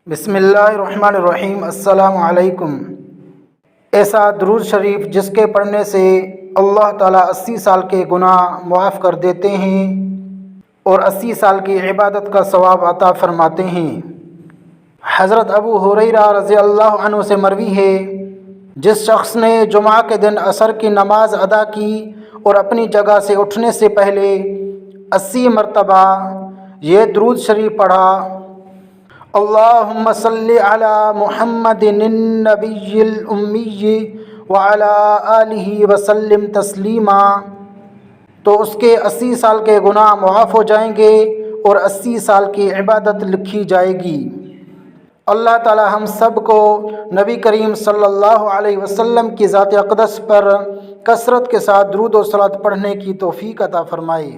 بسم اللہ الرحمن الرحیم۔ السلام علیکم۔ ایسا درود شریف جس کے پڑھنے سے اللہ تعالیٰ 80 سال کے گناہ معاف کر دیتے ہیں اور 80 سال کی عبادت کا ثواب عطا فرماتے ہیں۔ حضرت ابو ہریرہ رضی اللہ عنہ سے مروی ہے، جس شخص نے جمعہ کے دن عصر کی نماز ادا کی اور اپنی جگہ سے اٹھنے سے پہلے 80 مرتبہ یہ درود شریف پڑھا: اللہم صلی علی محمد النبی الامی وعلی آلہ وسلم تسلیما، تو اس کے 80 سال کے گناہ معاف ہو جائیں گے اور 80 سال کی عبادت لکھی جائے گی۔ اللہ تعالی ہم سب کو نبی کریم صلی اللہ علیہ وسلم کی ذات اقدس پر کثرت کے ساتھ درود و صلوات پڑھنے کی توفیق عطا فرمائے۔